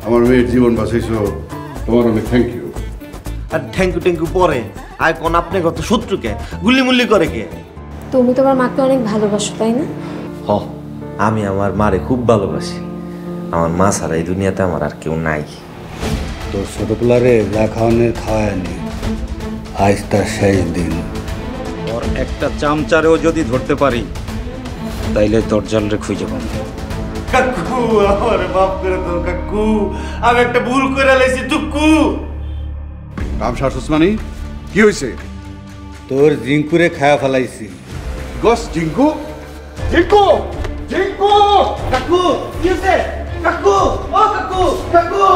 আমার মেয়ের জীবন বাঁচাইছো, তোমার অনেক থ্যাংক ইউ। আর থ্যাংক ইউ পরে আয় কোন আপনি কত শত্রুকে গুলিমুল্লি করে কে? তুমি তোমার মাকে অনেক ভালোবাসো তাই না? হ, আমি আমার মারে খুব ভালোবাসি। আমার মা ছাড়া এই দুনিয়াতে আমার আর কেউ নাই। তোর ছোটবেলারে যা খাওয়ানোর খাওয়ায়নি, আজ তার শেষ দিন। ওর একটা চামচারেও যদি ধরতে পারি তাইলে তোর জালরে খুঁজে পাবো। কাকু আমার মাফ করে দাও কাকু, আমি একটা ভুল করে লাইছি টুকু। রামশাহ ওসমানী, কি হয়েছে? তোর জিঙ্কুরে খায়া ফেলাইছি। গস জিঙ্কু, জিঙ্কু, জিঙ্কু! কাকু কি হয়েছে? কাকু, ও কাকু, কাকু,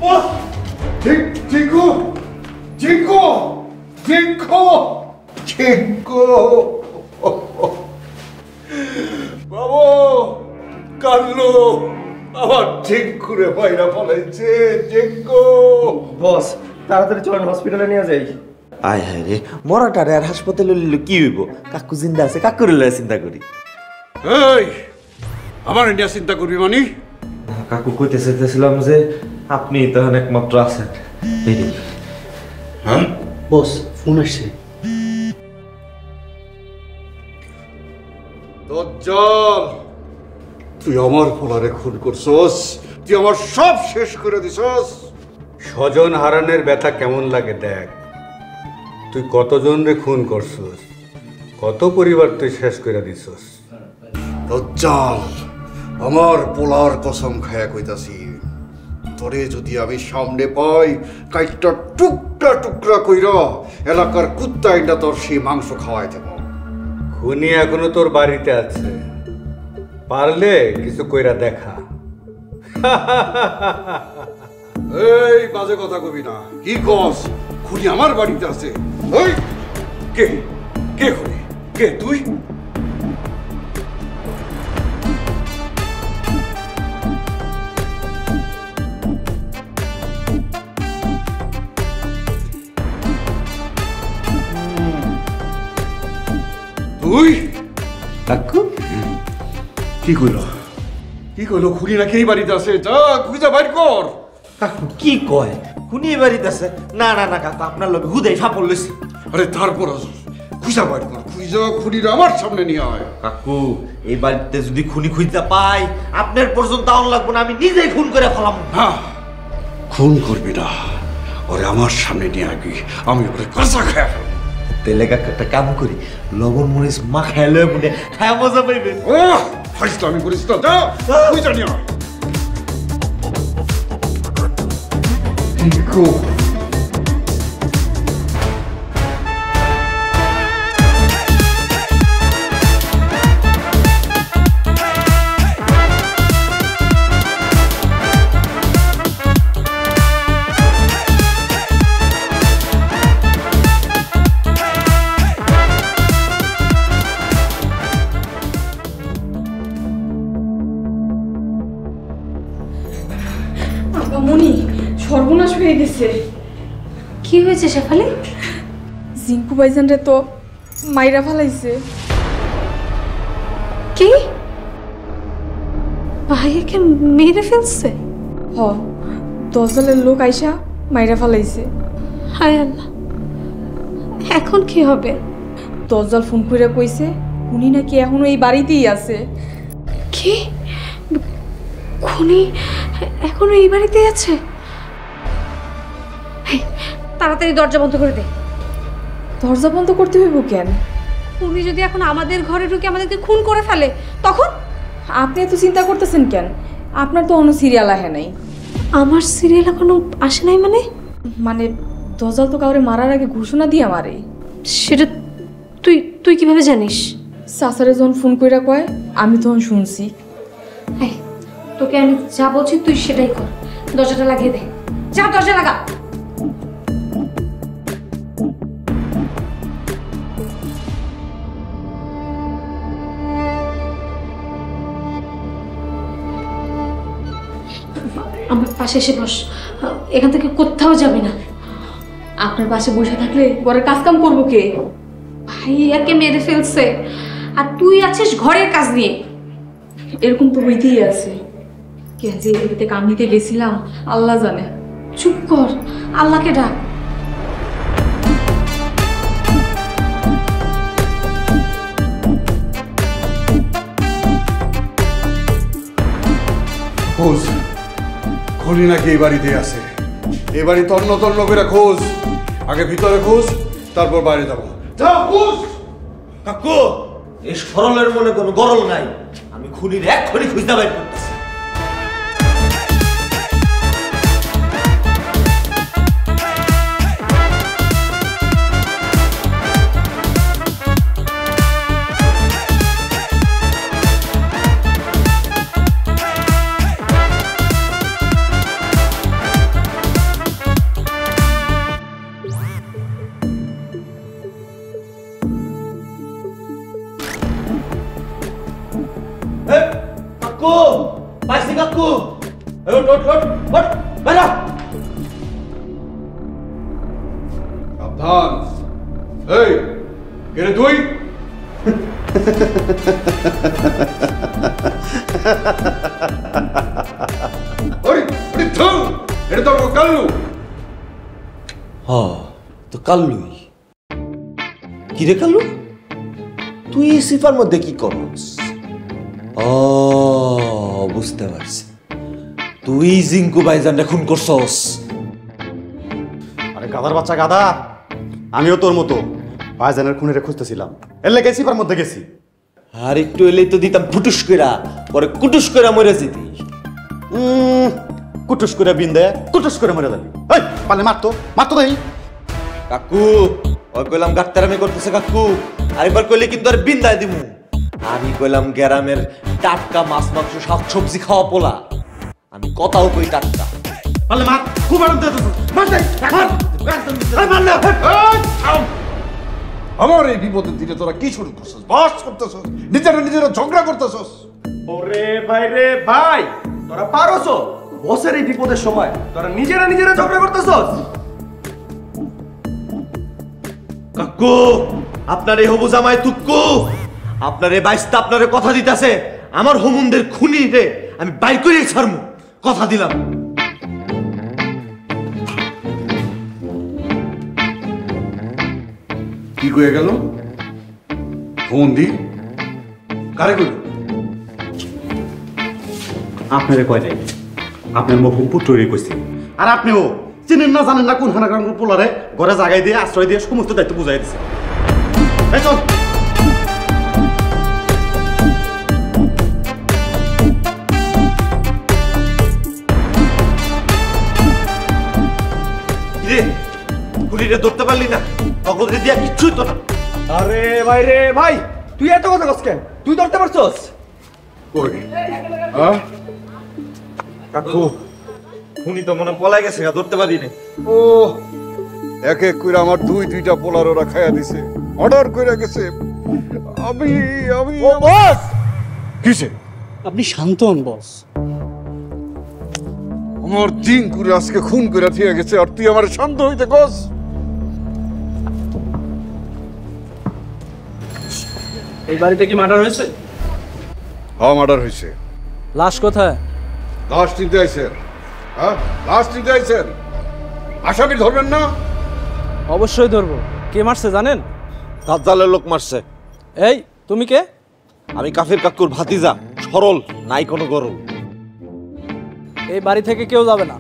ও জিঙ্কু, জিঙ্কু, জিঙ্কু, জিঙ্কু! বাবু কাল্লু আমার জিঙ্কুরে বাইরা ফলাইছে। জিঙ্কু! বস তাড়াতাড়ি চলেন হসপিটালে নিয়ে যাই। আয় হায় রে, মরাটারে আর হাসপাতালে লইলে কি হইব? কাকু জিন্দা আছে, কাকুর লইয়া চিন্তা করি। এই আমার ইন্ডিয়া চিন্তা করবি মানে? কাকু কইতে চাইতেছিলাম যে আপনি তখন একমাত্র আছেন। হ্যাঁ বস ফোন আসছে। দজ্জাল, তুই আমার পোলারে খুন করছস, তুই আমার সব শেষ করে দিছস। স্বজন হারানোর ব্যথা কেমন লাগে দেখ। তুই কতজন রে খুন করছস, কত পরিবার তুই শেষ করে দিছস। দজ্জাল, আমার পোলার কসম খায়া কইতাছি, তোরে যদি আমি সামনে পাই, কাইটটা টুকরা টুকরা কইরা এলাকার কুত্তা এটা তোর সেই মাংস খাওয়াই দেব। খুনি এখনো তোর বাড়িতে আছে, পারলে কিছু কইরা দেখা। এই বাজে কথা কবি না। কি কস? খুনি আমার বাড়িতে আছে? ওই কে কে খুনি? কে তুই? তুই? কাকু কি কইল? কি কইল? খুনি নাকি এই বাড়িতে আছে? যা খুঁজা বাইর কর। কাকু কি কয়? খুনি এই বাড়িতে আছে? না না না কাকু, আপনার লোক হুদাই ফাপড় লইছে। আরে তারপর খুঁজা বাইর কর, খুঁজা খুনিরা আমার সামনে নিয়ে আয়। কাকু এই বাড়িতে যদি খুনি খুঁজতে পাই, আপনার পর্যন্ত আউন লাগবো না, আমি নিজেই খুন করে ফেলাম। হ্যাঁ, খুন করবি না, ওরে আমার সামনে নিয়ে আবি, আমি ওরে কাঁচা খায়া ফেলবো। তেলে কাকু একটা কাম করি, লবণ মরিচ মা খাইলে মনে খায় মজা পাইবেন। ও ফাইজলামি করিস না, যা খুঁজা নিয়ে আয়। জিঙ্কু, মনি সর্বনাশ হয়ে গেছে। কি হয়েছে শেফালি? জিঙ্কু ভাইজান রে তো মাইরা ফেলাইছে। কি? ভাইয়াকে মেরে ফেলছে? হ, দশজনের লোক আইসা মাইরা ফেলাইছে। হায় আল্লাহ, এখন কি হবে? দশজল ফোন করে কইছে উনি নাকি এখনো এই বাড়িতেই আছে। কি? খুনি এখনো এই বাড়িতেই আছে? এই, তাড়াতাড়ি দরজা বন্ধ করে দে। দরজা বন্ধ করতে হইব কেন? উনি যদি এখন আমাদের ঘরে ঢুকে আমাদেরকে খুন করে ফেলে তখন? আপনি এত চিন্তা করতেছেন কেন? আপনার তো অন্য সিরিয়াল আহে নাই। আমার সিরিয়াল এখনো আসে নাই মানে? মানে দরজাল তো কাউরে মারার আগে ঘোষণা দিয়ে মারে। সেটা তুই তুই কিভাবে জানিস? সাসারে যখন ফোন কইরা কয় আমি তখন শুনছি। এই, তোকে আমি যা বলছি তুই সেটাই কর। দরজাটা লাগিয়ে দে, যা দরজা লাগা। আমার পাশে এসে বস, এখান থেকে কোথাও যাবি না। আপনার পাশে বসে থাকলে ঘরের কাজ কাম করবো কে? ভাইয়াকে মেরে ফেলছে আর তুই আছিস ঘরের কাজ নিয়ে। এরকম তো হইতেই আছে। কে যে এদিকে কাম নিতে গেছিলাম আল্লাহ জানে। চুপ কর, আল্লাহকে ডাক। খোঁজ খনি নাকি এই বাড়িতে আছে। এই বাড়ি তন্ন তন্ন করে খোঁজ, আগে ভিতরে খোঁজ, তারপর বাইরে যাবো। যাও খোঁজ। কাকু এই সরলের মনে কোনো গরল নাই, আমি খুনির এক্ষুনি খুঁজতে বাইর করতেছি। কাকু পাইছি কাকু, ওঠ ওঠ ওঠ ওঠ বাইরা। সাবধান। এই কে তুই? এটা তো কাল্লু। তো কাল্লুই। কি রে কাল্লু, তুই এই সিফার মধ্যে কি করস? ও বুঝতে পারছি, তুই জিঙ্কু ভাইজান খুন করছস। আরে গাধার বাচ্চা গাধা, আমিও তোর মতো ভাইজানের খুনিরে খুঁজতেছিলাম, এর লেগে সিপার মধ্যে গেছি। আর একটু এলেই তো দিতাম ফুটুস কইরা, পরে কুটুস কইরা মরে যেতি। কুটুস করে বিন দে, কুটুস করে মরে যাবি। এই পালে মারতো মারতো দেই। কাকু ওই কইলাম গাত্তারামি করতেছে কাকু, আরেকবার কইলে কিন্তু আর বিন্দায় দিমু। আমি কইলাম গ্রামের টাটকা মাছ মাংস শাক সবজি খাওয়া পোলা, আমি কথাও কই টাটকা। পালে মার, খুব আনন্দ হইতেছে, মার দে, মার। এই মার না। আমার এই বিপদের দিনে তোরা কি শুরু করছিস? বাস করতেছস, নিজেরা ঝগড়া করতেছস। ওরে ভাই রে ভাই, তোরা পারোস বসের এই বিপদের সময় তোরা নিজেরা ঝগড়া করতেছস? কাকু আপনার এই হবু জামাই তুক্কু, আপনার এই বাইস্তা আপনারে কথা দিতেছে, আমার হোমুনদের খুনি রে আমি বাইর করে ছাড়মু, কথা দিলাম। কি কয়ে গেল? ফোন দি কারে কইল? আপনারে কয় নাই, আপনার মকুম পুত্ররে কইছে। আর আপনিও চিনেন না জানেন না কোন হানাগ্রাম পোলারে ঘরে জাগাই দিয়ে আশ্রয় দিয়ে সমস্ত দায়িত্ব বুঝাই দিছে। এই চল। রে খুনিরে ধরতে পারলি না, অগদে দিয়া কিচ্ছুই তো না। আরে ভাই রে ভাই, তুই এত কথা কস কেন? তুই ধরতে পারছস? কই? হ্যাঁ কাকু খুনি তো মনে পলাই গেছে, ধরতে পারি না। ও এক এক করে আমার দুইটা পোলার ওরা খাইয়া দিছে, অর্ডার করে গেছে। আমি আমি ও বস, কিসে? আপনি শান্ত হন বস। আমার দিন করে আজকে খুন করে থিয়ে গেছে, আর তুই আমার শান্ত হইতে কস? এই বাড়িতে কি মার্ডার হয়েছে? হ্যাঁ মার্ডার হয়েছে। লাশ কোথায়? লাশ নিতে আইছেন? হ্যাঁ লাশ নিতে আইছেন? আসামি ধরবেন না? অবশ্যই ধরবো। কে মারছে জানেন? দাজ্জালের লোক মারছে। এই তুমি কে? আমি কাফির কাকুর ভাতিজা সরল, নাই কোনো গরল। এই বাড়ি থেকে কেউ যাবে না।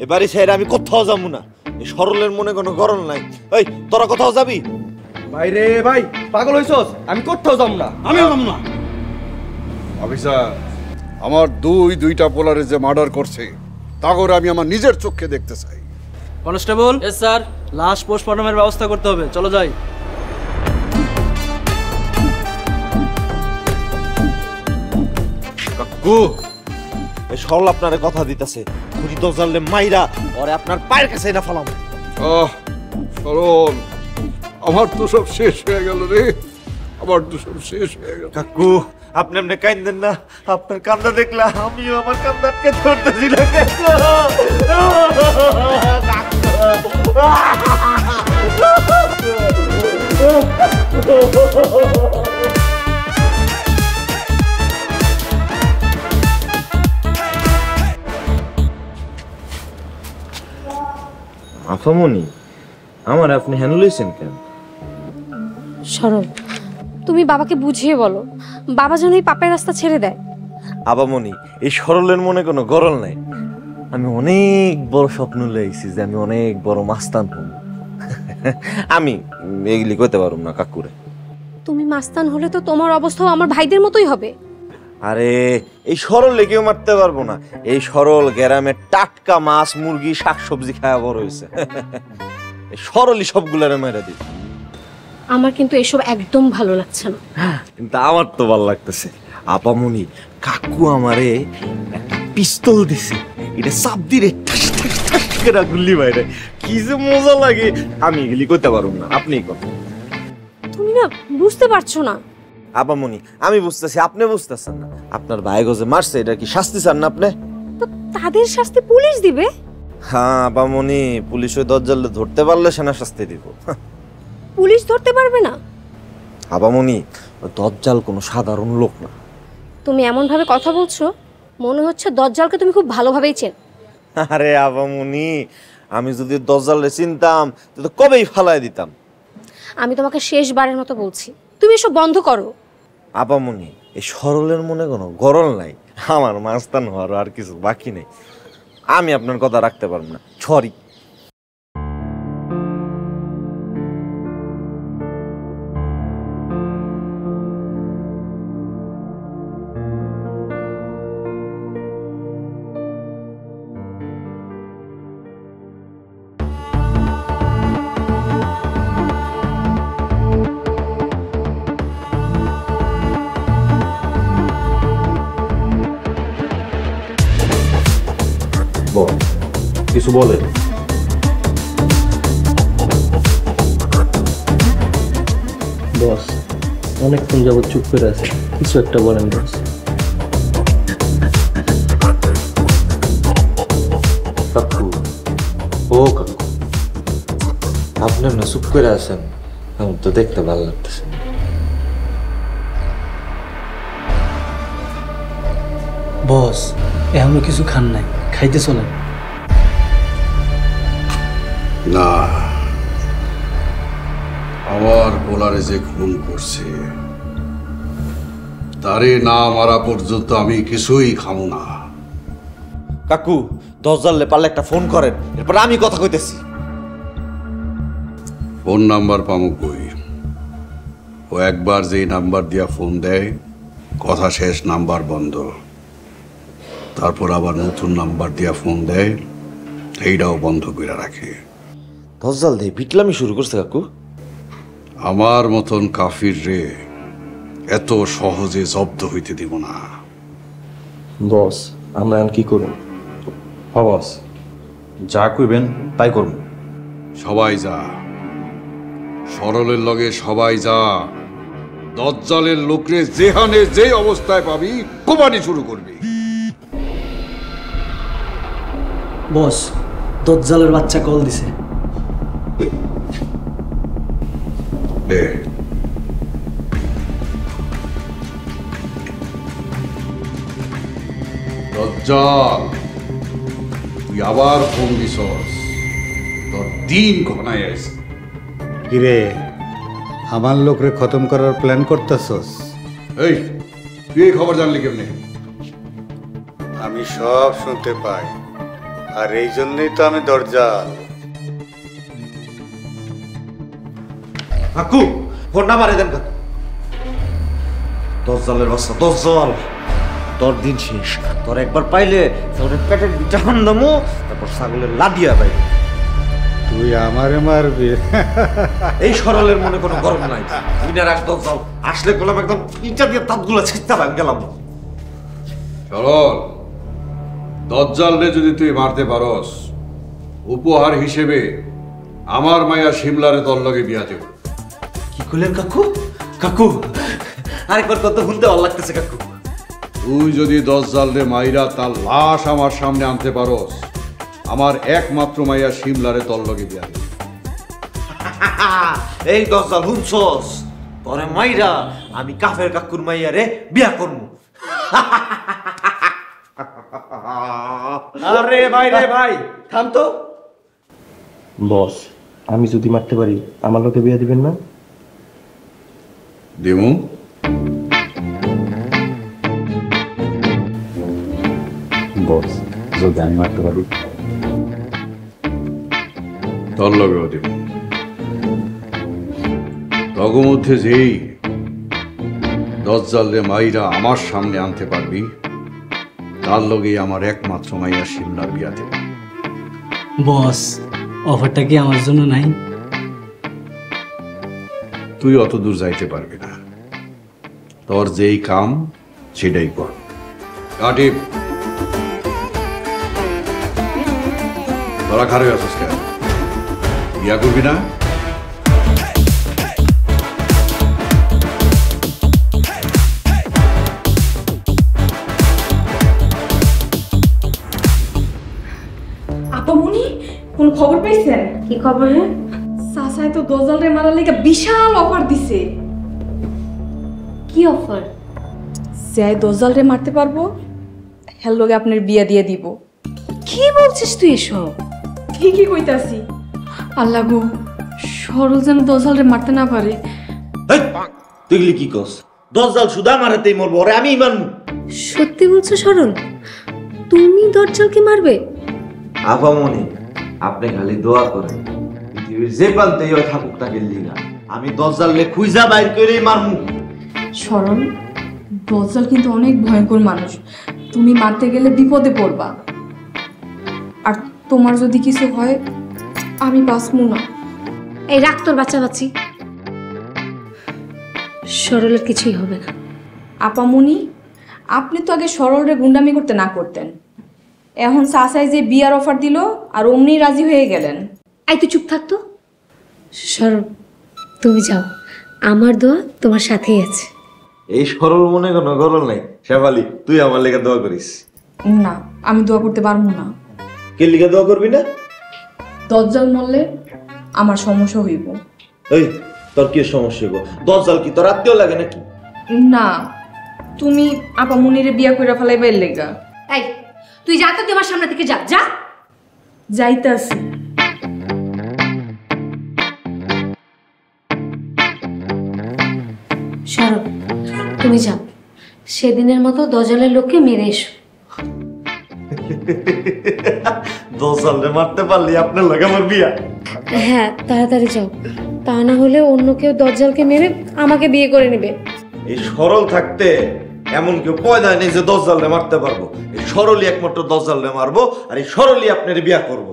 এবারে ছেড়ে আমি কোথাও যাবো না, এই সরলের মনে কোনো গরল নাই। এই তোরা কোথাও যাবি? ভাই রে ভাই, পাগল হইছস? আমি কোথাও যাব না। আমিও যাব না। অফিসার, আমার দুইটা পোলারে যে মার্ডার করছে তা করে আমি আমার নিজের চোখে দেখতে চাই। কনস্টেবল। S sir. লাশ পোস্টমর্টমের ব্যবস্থা করতে হবে, চলো যাই। কাকু এই সরল আপনারে কথা দিতেছে, খুনি দজালে মাইরা ওরে আপনার পায়ের কাছে না ফেলাম। সরল, আমার তো সব শেষ হয়ে গেল রে, আমার তো সব শেষ হয়ে গেল। কাকু আপনি এমনি কাঁদেন না, আপনার কান্দা দেখলা আমিও আমার কান্দাকে ধরতেছি না। কাকু আফামনি, আমার আপনি হ্যান্ড লইছেন কেন? সরল, তুমি বাবাকে বুঝিয়ে বলো, বাবা যেন এই পাপের রাস্তা ছেড়ে দেয়। আবামনি, এই সরলের মনে কোনো গরল নাই। আমি অনেক বড় স্বপ্ন লইছি যে আমি অনেক বড় মাস্তান হব। আমি এগুলি কইতে পারুম না কাকুরে। তুমি মাস্তান হলে তো তোমার অবস্থাও আমার ভাইদের মতোই হবে। আরে এই সরলে কেউ মারতে পারবো না। এই সরল গ্রামে টাটকা মাছ মুরগি শাকসবজি খাওয়া বড় হয়েছে। সরলই সবগুলারে মেরে দিই। আমার কিন্তু এসব একদম ভালো লাগছে না। কিন্তু আমার তো ভালো লাগতেছে। আপামনি, কাকু আমারে একটা পিস্তল দিছে, এটা চাপ দিলে ঠাস ঠাস ঠাস করে গুলি বাইরে, কি যে মজা লাগে। আমি এগুলি করতে পারুম না, আপনিই করেন। তুমি না বুঝতে পারছো না। আপামনি, আমি বুঝতেছি, আপনি বুঝতেছেন না। আপনার ভাই গজে মারছে, এটা কি শাস্তি চান না আপনি? তো তাদের শাস্তি পুলিশ দিবে। হ্যাঁ আপামনি, পুলিশ ওই দজ্জালে ধরতে পারলে সেনা শাস্তি দিব। পুলিশ ধরতে পারবে না? আপামনি, ওই দজ্জাল কোনো সাধারণ লোক না। তুমি এমন ভাবে কথা বলছো, মনে হচ্ছে দজ্জালকে তুমি খুব ভালোভাবেই চেন। আরে আপামনি, আমি যদি দজ্জালে চিনতাম তো কবেই ফালাই দিতাম। আমি তোমাকে শেষবারের মতো বলছি, তুমি এসব বন্ধ করো। আপামনি, এই সরলের মনে কোনো গরল নাই। আমার মাস্তান হওয়ার আর কিছু বাকি নেই। আমি আপনার কথা রাখতে পারব না, সরি। কিছু বলেন। বস অনেকক্ষণ যাবত চুপ করে আছে, কিছু একটা বলেন বস। কাকু, ও কাকু, আপনি না চুপ করে আছেন, আমার তো দেখতে ভালো লাগতেছে। বস এখনো কিছু খান নাই, খাইতে চলেন। না, আমার পোলারে যে খুন করছে তারে না মারা পর্যন্ত আমি কিছুই খামু না। কাকু, দজ্জালে পারলে একটা ফোন করেন, এরপর আমি কথা কইতেছি। ফোন নাম্বার পামু কই? ও একবার যেই নাম্বার দিয়া ফোন দেয়, কথা শেষ, নাম্বার বন্ধ। তারপর আবার নতুন নাম্বার দিয়া ফোন দেয়, এইটাও বন্ধ করে রাখে। দজ্জাল দিয়ে বিটলামি শুরু করছে কাকু। আমার মতন কাফির রে এত সহজে জব্দ হইতে দিব না। বস আমরা এখন কি করুন? বস, যা কইবেন তাই করব। সবাই যা, সরলের লগে সবাই যা। দজ্জালের লোকরে যেখানে যে অবস্থায় পাবি কোবানি শুরু করবি। বস দজ্জালের বাচ্চা কল দিছে। দে। দজ্জাল, তুই আবার ফোন দিছস, তোর দিন ঘনায় আছে। কিরে, আমার লোকরে খতম করার প্ল্যান করতেছস? এই, তুই এই খবর জানলি কেমনে? আমি সব শুনতে পাই, আর এই জন্যই তো আমি দরজাল। কাকু, ফোন না মারে দেন কাকু। দজ্জালের বাচ্চা, দজ্জাল, তোর দিন শেষ। তোর একবার পাইলে তোর পেটের দুটা হান্দামো, তারপর ছাগলের লাদিয়া পাই। তুই আমারে মারবি? এই সরলের মনে কোনো গরম নাই। তুই না রাখ দজ্জাল, আসলে গোলাম একদম ইটা দিয়ে তাতগুলো ছিঁচতে গেলাম। সরল, দজ্জাল রে যদি তুই মারতে পারস, উপহার হিসেবে আমার মায়া শিমলারে তোর লগে বিয়া দেব। কি করলেন কাকু? কাকু আরেকবার কত শুনতে ভালো লাগতেছে কাকু। তুই যদি দজ্জাল রে মাইরা তার লাশ আমার সামনে আনতে পারস, আমার একমাত্র মাইয়া শিমলারে তোর লগে বিয়া দিবি। এই দজ্জাল হুনছস, তোরে মাইরা আমি কাফের কাকুর মাইয়ারে বিয়া করবো। আরে ভাই রে ভাই, থাম তো। বস, আমি যদি মারতে পারি আমার লোকে বিয়ে দিবেন না? দিমু। বস, যদি আমি মারতে পারি তোর লগেও দিব। মধ্যে যেই দজ্জালে মাইরা আমার সামনে আনতে পারবি, তার লগেই আমার একমাত্র মাইয়া শিমলার বিয়া দেব। বস, অফারটা কি আমার জন্য নাই? তুই অত দূর যাইতে পারবি না, তোর যেই কাম সেটাই কর। কাটিব, তোরা খারাপ আছিস কেন? বিয়া করবি না? আপামনি, কোন খবর পাইছেন? কি খবর? হ্যাঁ, সাসাই তো দজ্জালরে মারার লাগা বিশাল অফার দিছে। কি অফার? যে দজ্জালরে মারতে পারবো হেল লগে আপনার বিয়া দিয়ে দিব। কি বলছিস তুই এসব? ঠিকই কইতাছি। আল্লাহ গো, সরল যেন দজ্জালরে মারতে না পারে। তুই কি কস? দজ্জাল সুদা মারাতেই মরবো, ওরে আমি মারবো। সত্যি বলছো সরল? তুমি দজ্জালকে মারবে? আপামনি, আপনি খালি দোয়া করেন পৃথিবীর যে প্রান্তেই হয় থাকুক তাকে লিগা, আমি দজ্জালকে খুঁজা বাইর করেই মারমু। সরল, দজ্জাল কিন্তু অনেক ভয়ঙ্কর মানুষ, তুমি মারতে গেলে বিপদে পড়বা। আর তোমার যদি কিছু হয় আমি বাঁচবো না। এই রাখ তোর বাচ্চাবাচ্চি, সরলের কিছুই হবে না। আপামনি, আপনি তো আগে সরলরে গুন্ডামি করতে না করতেন, এখন সাসাই যে বিয়ার অফার দিল আর অমনি রাজি হয়ে গেলেন। এই তুই চুপ থাকতো। সরল, তুমি যাও, আমার দোয়া তোমার সাথেই আছে। এই সরল মনে কোনো গরল নাই। শেফালি, তুই আমার লেগে দোয়া করিস। না, আমি দোয়া করতে পারবো না। কে লিগে দোয়া করবি না? দজ্জাল মরলে আমার সমস্যা হইব। এই, তোর কি সমস্যা হইব? দজ্জাল কি তোর আত্মীয় লাগে নাকি? না, তুমি আপামনিরে বিয়া কইরা ফেলাইবার লেগা। এই তুই যা তো, তুই আমার সামনে থেকে যা। যা, যাইতাছি। সরল, তুমি যাও, সেদিনের মতো দজ্জালের লোককে মেরে এসো। দজ্জালরে মারতে পারলি আপনার লাগে আমার বিয়া। হ্যাঁ, তাড়াতাড়ি যাও, তা না হলে অন্য কেউ দজ্জালকে মেরে আমাকে বিয়ে করে নেবে। এই সরল থাকতে এমন কেউ পয়দা নেই যে দজ্জালরে মারতে পারবো। এই সরলই একমাত্র দজ্জালরে মারবো, আর এই সরলই আপনার বিয়া করব।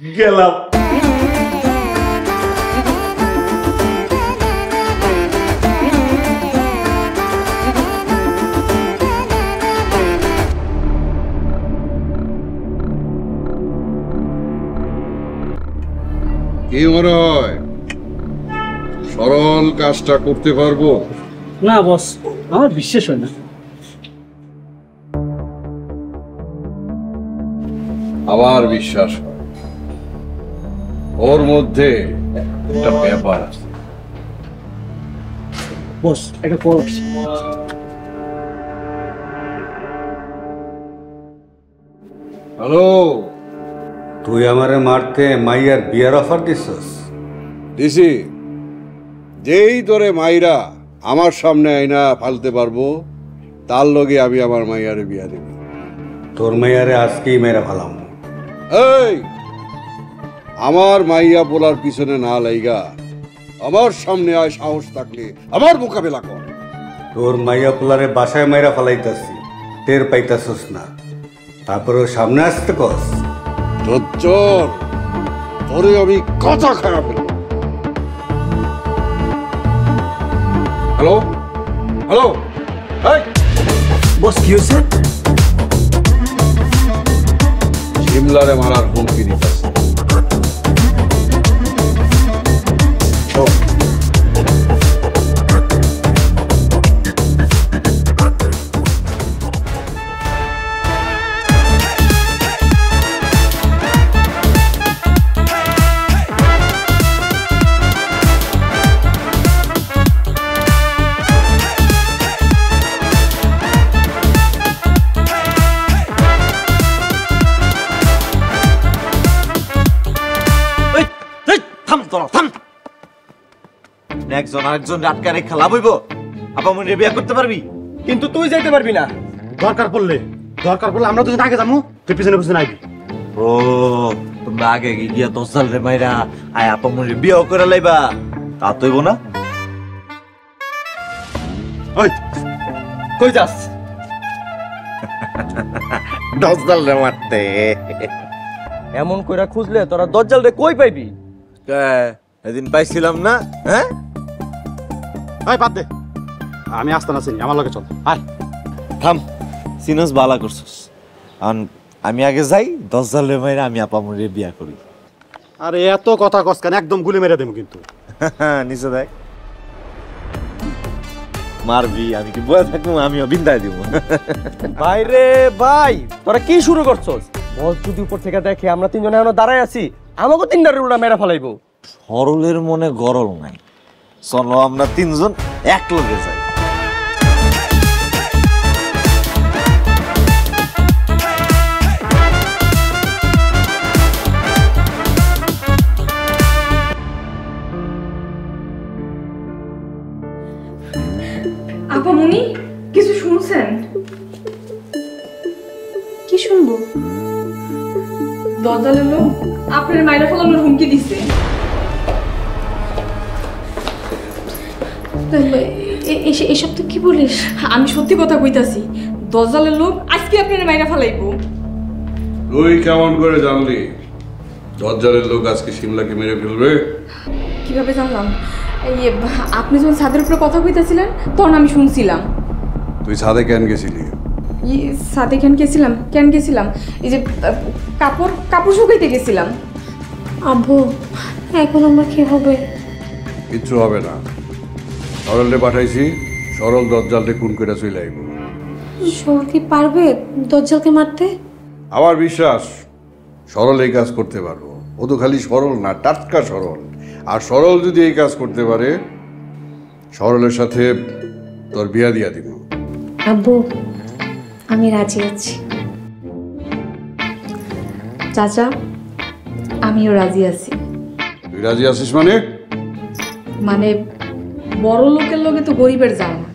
গেলাম। কি মনে হয় সরল কাজটা করতে পারবো? না বস, আমার বিশ্বাস হয় না। আমার বিশ্বাস হয়। ওর মধ্যে একটা ব্যাপার আছে। বস, একটা কল আসছে। হ্যালো, তুই আমারে মারতে মাইয়ার বিয়ার অফার দিছস? দিছি। যেই তোরে মাইরা আমার সামনে আইনা ফালতে পারবো, তার লগে আমি আমার মাইয়ারে বিয়া দেব। তোর মাইয়ারে আজকেই মেরা ফালাম। এই, আমার মাইয়া বলার পিছনে না লাইগা আমার সামনে আয়, সাহস থাকলে আমার মোকাবেলা কর। তোর মাইয়া পোলারে বাসায় মাইরা ফালাইতাছি, টের পাইতাছস না, তারপরে সামনে আসতে কস। চল, তোরে আমি কথা খারাপ ফেলব। হ্যালো হ্যালো, বস, কি হয়েছে? শিমলারে মারার হুমকি দিতেছে। তোরা থাম। একজন আরেকজন আটকারে খেলা বইব, আপামনি বিয়ে করতে পারবি? কিন্তু তুই যাইতে পারবি না। দরকার পড়লে আমরা দুজন আগে যাবো, তুই পিছনে পিছনে আইবি। ও তোমরা আগে গিয়া 10 সাল রে মাইরা আয় আপামনি বিয়ে করে লাইবা, তা তৈব না? ওই কই যাস? 10 সাল রে মারতে। এমন কইরা খুঁজলে তোরা দজ্জাল রে কই পাইবি? এদিন পাইছিলাম না? হ্যাঁ ওই বাদ দে, আমি আসতে না চিনি, আমার লগে চল। আয় থাম, সিনস বালা করছস। আমি আগে যাই, 10 সাল রে মাইরা আমি আপামনির বিয়া করি। আরে এত কথা কস কেন? একদম গুলি মেরে দেবো কিন্তু। নিচে দেখ, মারবি আমি কি বয়ে থাকবো? আমিও বিন্দায় দিব। ভাই রে ভাই, তোরা কি শুরু করছস? বস যদি উপর থেকে দেখে আমরা তিনজনে এখনো দাঁড়ায় আছি, আমাকে তিনটা রুলা মেরা ফেলাইবো। সরলের মনে গরল নাই, চলো আমরা তিনজন এক লগে যাই। আপামনি কিছু শুনছেন? কি শুনবো? দজ্জালের লোক আপনার মাইরা ফেলানোর হুমকি দিছে। এসব তো কি বলিস? আমি সত্যি কথা কইতাছি, দজ্জালের লোক আজকে আপনার মাইরা ফেলাইবো। তুই কেমন করে জানলি দজ্জালের লোক আজকে শিমলাকে মেরে ফেলবে? কিভাবে জানলাম? আপনি যখন ছাদের উপরে কথা কইতাছিলেন তখন আমি শুনছিলাম। তুই ছাদে কেন গেছিলি? ছাদে কেন গেছিলাম? এই যে কাপড় শুকাইতে গেছিলাম। আব্বু, এখন আমরা কি হবে? কিচ্ছু হবে না, সরলরে পাঠাইছি, সরল দজ্জালরে খুন করে চলে আইব। সরল কি পারবে দজ্জালকে মারতে? আমার বিশ্বাস সরল এই কাজ করতে পারবো। ও তো খালি সরল না, টাটকা সরল। আর সরল যদি এই কাজ করতে পারে, সরলের সাথে তোর বিয়া দিয়া দিব। আব্বু, আমি রাজি আছি। চাচা, আমিও রাজি আছি। তুই রাজি আছিস মানে? বড় লোকের লগে তো গরিবের যায় না,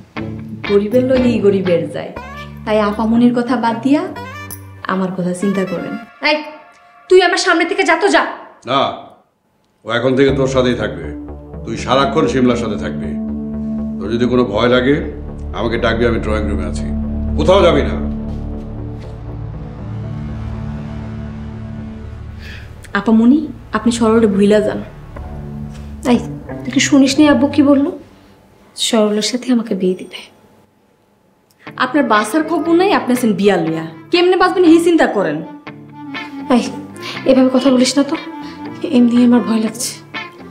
গরিবের লগেই গরিবের যায়। তাই আপামনির কথা বাদ দিয়া আমার কথা চিন্তা করেন। এই, তুই আমার সামনে থেকে যা তো যা। না, ও এখন থেকে তোর সাথেই থাকবে। তুই সারাক্ষণ শিমলার সাথে থাকবি। তোর যদি কোনো ভয় লাগে আমাকে ডাকবি, আমি ড্রয়িং রুমে আছি, কোথাও যাবি না। আপামনি, আপনি সরলে ভুইলা যান। এই, তুই কি শুনিস নি আব্বু কি বললো? সরলের সাথে আমাকে বিয়ে দিবে। আপনার বাসার খবর নাই, আপনি আছেন বিয়া লইয়া। কেমনে বাঁচবেন এই চিন্তা করেন। এই, এভাবে কথা বলিস না তো, এমনি আমার ভয় লাগছে।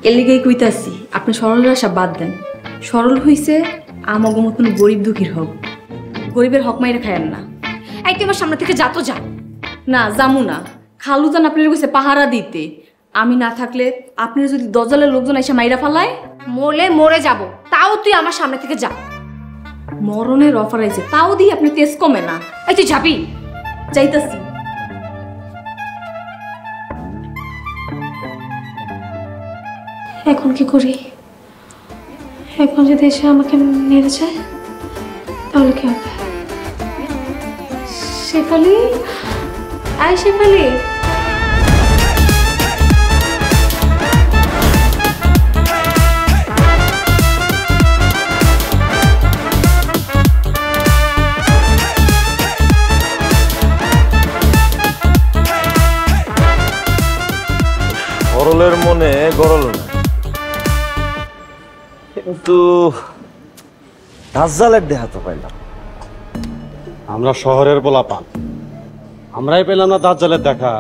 এর লিগেই কইতাছি, আপনি সরলের আশা বাদ দেন। সরল হইছে আমাগো মতন গরিব দুঃখীর হক, গরিবের হক মাইরা খায়েন না। এই, তুই আমার সামনে থেকে যা তো যা। না, জামু না। খালু জান আপনার কইছে পাহারা দিতে। আমি না থাকলে আপনার যদি দজ্জালের লোকজন এসে মাইরা ফালায়, মরে যাব, তাও তুই আমার সামনে থেকে যা। মরণের অফার আইছে, তাও দিয়ে আপনি তেজ কমে না। এই, তুই যাবি? যাইতাছি। এখন কি করি? এখন যদি এসে আমাকে মেরে যায় তাহলে কি হবে? শেফালি, আয় শেফালি। সরলের মনে গরল না, কিন্তু দাজ্জালের দেহা তো পাইলাম। আমরা শহরের পোলা পান, আমরাই পেলাম না দাজ্জালের দেখা,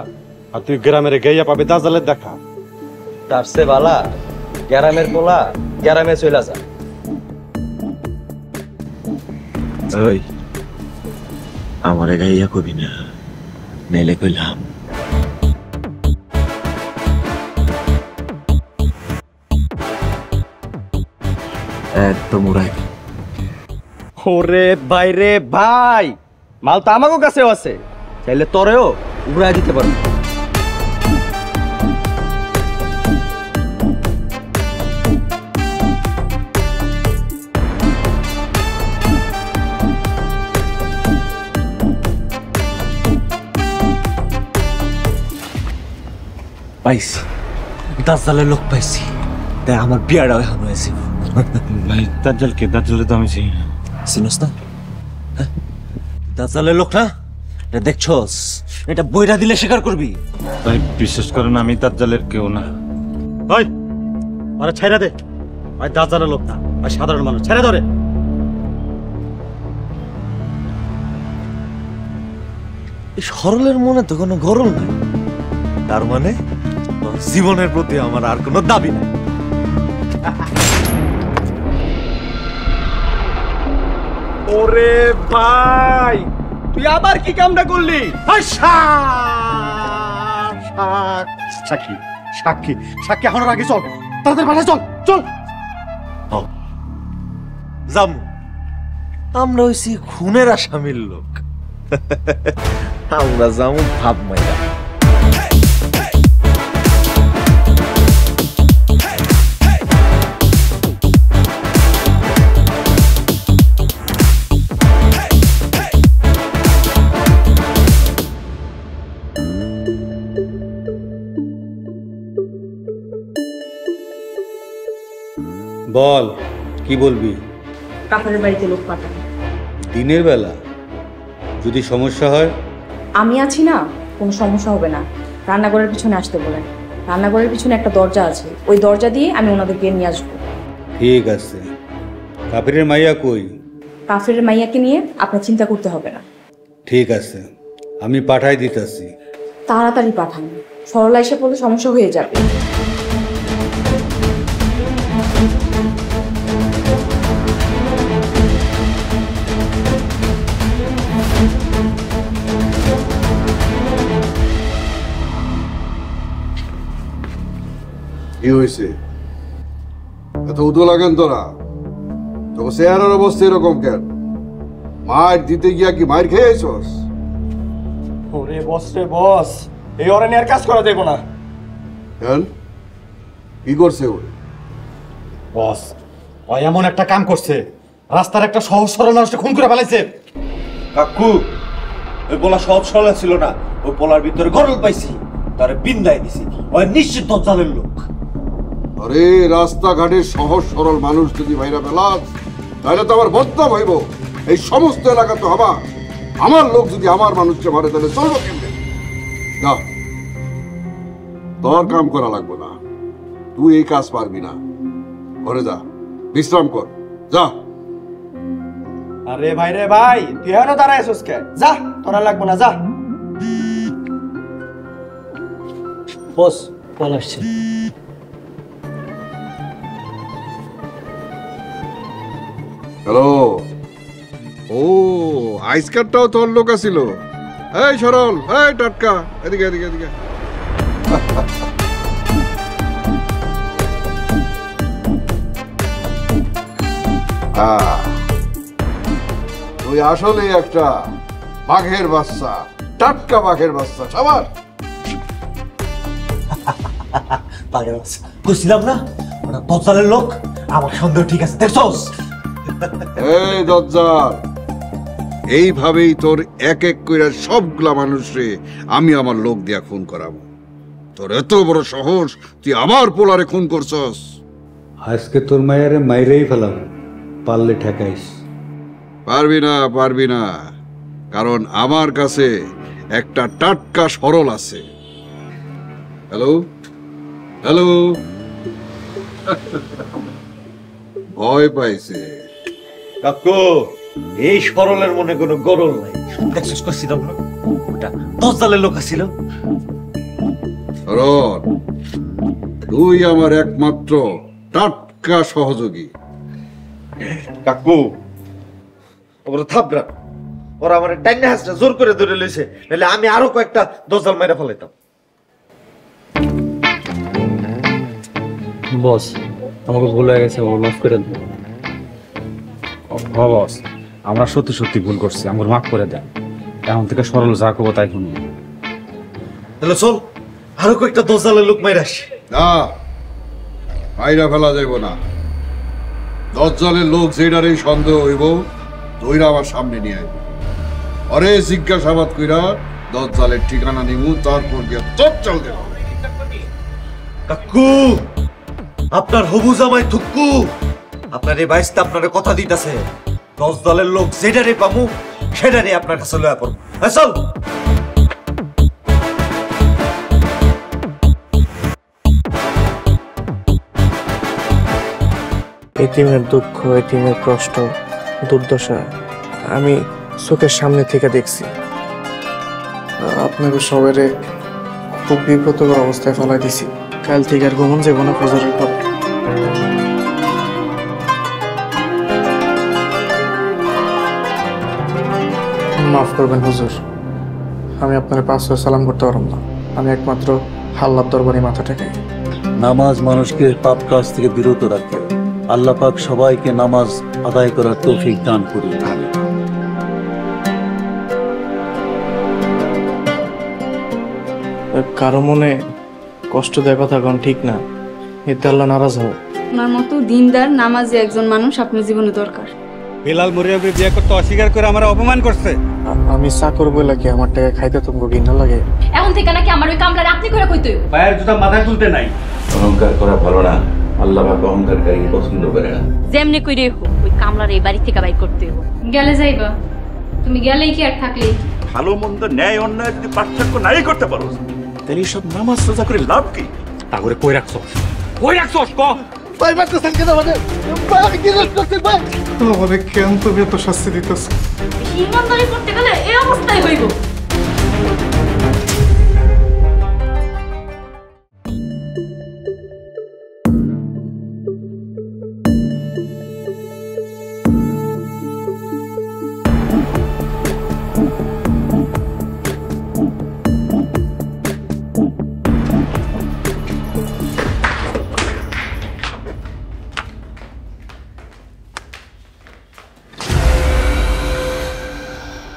আর তুই গ্রামের গাইয়া পাবি দাজ্জালের দেখা। তার সে বালা গ্রামের পোলা গ্রামে চলে যায়। ওই আমারে গাইয়া কবি না, নেলে কইলাম। একদম উড়াই। ওরে ভাই রে ভাই, মাল তো আমাকে কাছেও আছে, চাইলে তোরেও উড়াই দিতে পারবো। পাইছি, দাজ্জালের লোক পাইছি, তাই আমার বিয়াটা এখন হয়েছে। ভাই দাজ্জালকে? দাজ্জালে তো আমি চিনি না। চিনস না? দাজ্জালের লোক না, এটা দেখছস? এটা বইরা দিলে স্বীকার করবি। ভাই বিশ্বাস করেন আমি দাজ্জালের কেউ না। ওই আরে ছেড়ে দে, ভাই দাজ্জালের লোক না, ভাই সাধারণ মানুষ, ছেড়ে ধরে। এই সরলের মনে তো কোনো গরল নাই, তার মানে জীবনের প্রতি আমার আর কোনো দাবি নাই। ওরে ভাই, তুই আবার কি কামটা করলি? সাক্ষী সাক্ষী সাক্ষী, এখন আগে চল, তাদের বাসায় চল চল। যাম, আমরা হইছি খুনের আসামির লোক, আমরা যাম ভাব মাইরা। বল, কি বলবি? কাকারের বাড়িতে লোক পাঠান। দিনের বেলা? যদি সমস্যা হয়? আমি আছি না, কোনো সমস্যা হবে না। রান্নাঘরের পিছনে আসতে বলেন, রান্নাঘরের পিছনে একটা দরজা আছে, ওই দরজা দিয়ে আমি ওনাদেরকে নিয়ে আসবো। ঠিক আছে। কাফিরের মাইয়া কই? কাফিরের মাইয়াকে নিয়ে আপনার চিন্তা করতে হবে না। ঠিক আছে, আমি পাঠাই দিতেছি। তাড়াতাড়ি পাঠান, সরলা এসে পড়লে সমস্যা হয়ে যাবে। কি হয়েছে? এত উদো লাগেন তোরা? তোকে চেহারার অবস্থা এরকম কেন? মার দিতে গিয়া কি মার খেয়েছস? ওরে বস রে বস, এই ওরে নিয়ে আর কাজ করা যাবে না। কেন? কি করছে ও? বস, ও এমন একটা কাম করছে, রাস্তার একটা সহজ সরল মানুষকে খুন করে ফেলাইছে। কাকু, ওই পোলা সহজ সরল ছিল না, ওই পোলার ভিতরে গরল পাইছি, তারে বিন্দাই দিছি, ওই নিশ্চিত দাজ্জালের লোক। আরে রাস্তাঘাটের সহজ সরল মানুষ যদি ভাইরা ফেলাস, তাহলে তো আমার বদনাম হইব। এই সমস্ত এলাকা তো আমার লোক যদি আমার মানুষকে মারে তাহলে চলবো কেমনে? না, তোর কাম করা লাগবে না, তুই এই কাজ পারবি না। ঘরে যা, বিশ্রাম কর, যা। আরে ভাই রে ভাই, তুই এখনো দাঁড়ায় আছিস কে? যা, তোরা লাগবো না, যা। বস কল আসছে। হ্যালো। ও, আইসকারটাও তোর লোক আছিল? এই সরল, এই টাটকা, এদিকে এদিকে এদিকে। তুই আসলে একটা বাঘের বাচ্চা, টাটকা বাঘের বাচ্চা। সবার বাঘের বাচ্চা বুঝছিলাম না, ওরা দাজ্জালের লোক। আমার সন্দেহ ঠিক আছে, দেখছস? এই দাজ্জাল, এইভাবেই তোর এক এক কইরা সবগুলা মানুষরে আমি আমার লোক দিয়া খুন করাবো। তোর এত বড় সাহস, তুই আবার পোলারে খুন করছস? আজকে তোর মায়ের মাইরেই ফেলাম, পারলে ঠেকাইস। পারবি না, পারবি না, কারণ আমার কাছে একটা টাটকা সরল আছে। Hello hello. ভয় পাইছে কাকু, এই সরলের মনে কোনো গরল নাই, দেখছিস করছিলাম না, ওটা দাজ্জালের লোক ছিল। সরল, তুই আমার একমাত্র টাটকা সহযোগী। কাকু, ওরা থাপড়া, ওরা আমার ডাইনে হাসটা জোর করে ধরে লইছে, নাহলে আমি আরো কয়েকটা দাজ্জাল মাইরা ফেলাইতাম। বস, আমাকে ভুল হয়ে গেছে, আমাকে মাফ করে দেন। বস, আমরা সত্যি সত্যি ভুল করছি, আমার মাফ করে দেন। এখন থেকে সরল যা করবো তাই শুনুন। তাহলে চল, আরো কয়েকটা দাজ্জালের লোক মাইরা আসি। না, মাইরা ফেলা যাইব না। দাজ্জালের লোক যেটারই সন্দেহ হইব, তুইরা আমার সামনে নিয়ে আইবি। আরে জিজ্ঞাসাবাদ কইরা দাজ্জালের ঠিকানা নিমু, তারপর গিয়ে দাজ্জাল দেব। কাকু, আপনার হবু জামাই থুক্কু আপনার এই বাইসটা আপনার কথা দিতেছে, 10 দলের লোক যেটারে পামু সেটারে আপনার কাছে লয়া পড়ব। চল। এতিমের দুঃখ, এতিমের কষ্ট, দুর্দশা আমি চোখের সামনে থেকে দেখছি। আপনাকে সবাইরে খুব বিব্রতকর অবস্থায় ফেলাই দিছি। কাল থেকে আর ঘুমন যাব না ফজরের পর। মাফ করবেন হুজুর, আমি আপনার 5 ওয়াক্ত সালাম করতে পারব না। আমি একমাত্র আল্লাহর দরবারে মাথা ঠেকাই। নামাজ মানুষকে পাপ কাজ থেকে বিরত রাখে। আল্লাহ পাক সবাইকে নামাজ আদায় করার তৌফিক দান করুন। কারো মনে কষ্ট দেওয়ার কথা কোন ঠিক না, এতে আল্লাহ নারাজ হবে। আপনার মতো দিনদার নামাজি একজন মানুষ আপনার জীবনে দরকার। বেলাল মরিয়াবে বিয়ে করতে অস্বীকার করে আমার অপমান করছে। আমি চাকর বলে কি আমার টাকা খাইতে তোমাকে ঘৃণা লাগে? এখন থেকে নাকি আমার ওই কামলার আপনি করে কইতে পায়ের জুতা মাথায় তুলতে নাই। অহংকার করা ভালো না, আল্লাহ পাক অহংকারকারীকে পছন্দ করে না। যেমনি কইরে হোক ওই কামলার এই বাড়ি থেকে বাইর করতে হবে। গেলে যাইবা, তুমি গেলেই কি আর থাকলেই? ভালো মন্দ ন্যায় অন্যায় যদি পার্থক্য নাই করতে পারো তাহলে সব নামাজ রোজা করে লাভ কি? তাগরে কই রাখছস? কই রাখছস ক? ভাই মারতেছেন কেন আমাদের? ভাই আমি কি করতে ভাই? আমাদের কেন তুমি এত শাস্তি দিতেছ? ইমানদারি করতে গেলে এই অবস্থায় হইব।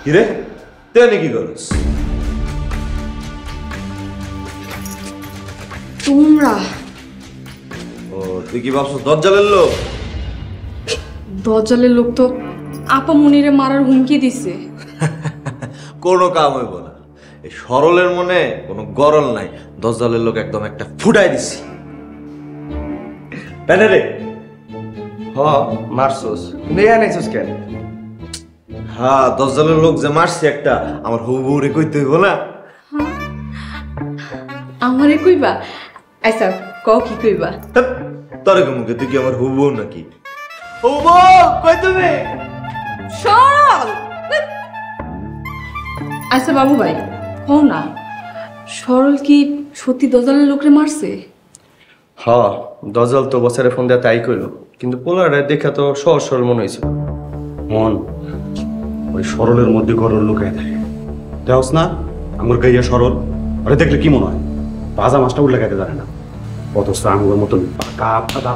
কিরে তেনে কি করছ? তোমরা ও তুই কি ভাবছ দজ্জালের লোক? দজ্জালের লোক তো আপা মনিরে মারার হুমকি দিছে। কোনো কাম হইব না। এই সরলের মনে কোনো গরল নাই। দজ্জালের লোক একদম একটা ফুটাই দিছি। প্যানেরে হ মারছস, নেয়া নাইছস কেন? হ্যাঁ, দজ্জালের লোক যে মারছে একটা আমার হবু বউরে কইতে হইব না? আমারে কইবা? আচ্ছা কও কি কইবা? তোর মুখে তুই কি আমার হবু বউ নাকি? হবু বউ কই তুমি? সরল। আচ্ছা বাবু ভাই কও না, সরল কি সত্যি দজ্জালের লোকরে মারছে? হ, দজ্জাল তো বছরে ফোন দিয়ে তাই কইলো, কিন্তু পোলারে দেখা তো সহজ সরল মনে হয়েছে। মন ওই সরলের মধ্যে গরল লুকায় থাকে। দেওস না আমার গাইয়া সরল, ওরা দেখলে কি মনে হয় ভাজা মাছটা উল্লে খাইতে জানে না। অথচ আমার মতন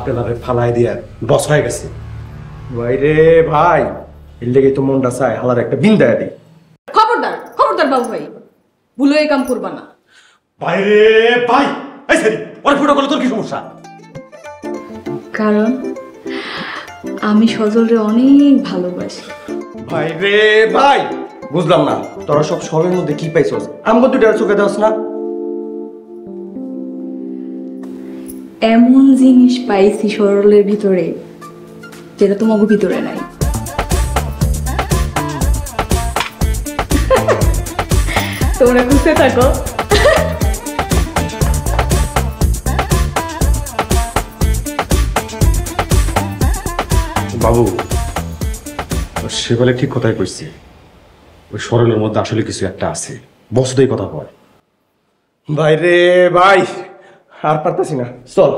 পেলারে ফালাই দিয়ে বস হয়ে গেছে। ভাই রে ভাই, এর লেগে তো মনটা চায় হালার একটা বিন দেয়া দিই। খবরদার খবরদার বাবু ভাই, ভুলো এই কাম করবা না। ভাই রে ভাই, এই সারি ওর ফুটো করলে তোর কি সমস্যা? কারণ আমি সজলরে অনেক ভালোবাসি। ভাই রে ভাই, বুঝলাম না তোরা সব সরলের মধ্যে কি পাইছস? আমগো দুইটার চোখে দেওস না? এমন জিনিস পাইছি সরলের ভিতরে যেটা তোমাকে ভিতরে নাই। তোমরা খুশি থাকো। বাবু সে বলে ঠিক কথাই কইছে, ওই সরলের মধ্যে আসলে কিছু একটা আছে, বসতেই কথা কয়। ভাই রে ভাই, আর পারতাছি না, চল।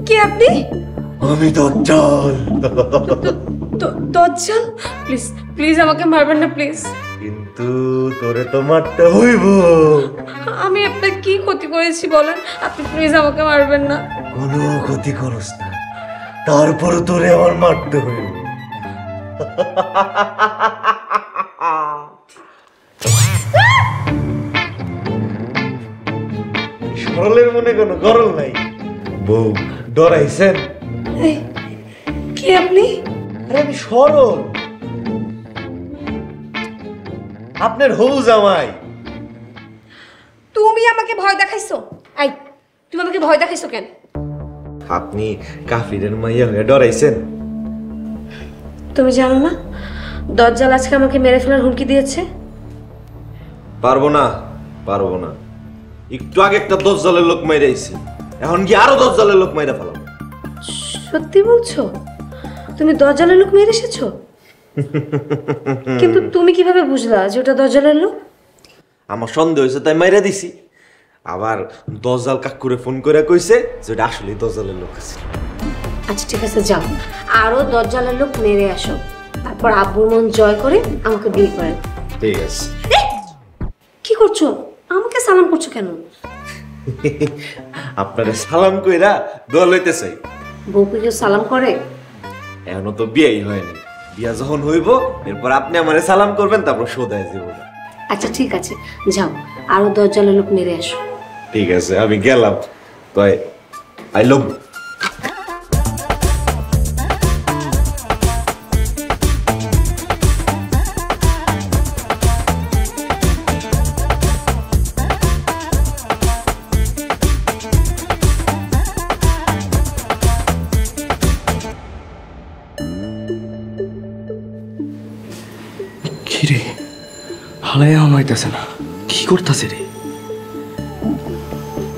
কে আপনি? আমি দজ্জাল। দজ্জাল? প্লিজ প্লিজ আমাকে মারবেন না প্লিজ। কিন্তু কিন্তু তোরে তো মারতে হইব। আমি আপনার কি ক্ষতি করেছি বলেন? আপনি প্লিজ আমাকে মারবেন না। কোনো ক্ষতি করস না, তারপর তোরে আমার মারতে হইব। সরলের মনে কোনো গরল নাই। বউ ডরাইছেন? কি আপনি? আরে আমি সরল, আপনার হবু জামাই। তুমি আমাকে ভয় দেখাইছো? আই, তুমি আমাকে ভয় দেখাইছো কেন? আপনি কাফিরের মাইয়া হয়ে ডরাইছেন? তুমি জানো না দজ্জাল আজকে আমাকে মেরে ফেলার হুমকি দিয়েছে? পারবো না, পারবো না। একটু আগে একটা দজ্জালের লোক মাইরাইছি, এখন কি আরো দজ্জালের লোক মাইরা ফেলাম? সত্যি বলছো? তুমি দজ্জালের লোক মেরে এসেছো? কিন্তু তুমি কিভাবে বুঝলা যে ওটা দজ্জালের লোক? আমার সন্দেহ হয়েছে তাই মাইরা দিছি। আবার দজ্জাল কাকুরে ফোন করে কইছে যে ওটা আসলে দজ্জালের লোক আছে। আচ্ছা ঠিক আছে, যাও আরো দজ্জালের লোক মেরে আসো, তারপর আব্বুর মন জয় করে আমাকে বিয়ে করেন। ঠিক আছে। কি করছো? আমাকে সালাম করছো কেন? আপনারে সালাম কইরা দোয়া লইতে চাই। বউকে কেউ সালাম করে? এখনো তো বিয়েই হয়নি, বিয়া যখন হইব এরপর আপনি আমারে সালাম করবেন, তারপর সোদায় যাব। আচ্ছা ঠিক আছে, যাও আরো দজ্জালের লোক মেরে আসো। ঠিক আছে, আমি গেলাম। তাই আই লাভ ইউ। কিরে হালাই এখন হইতেছে না, কি করতেছে রে?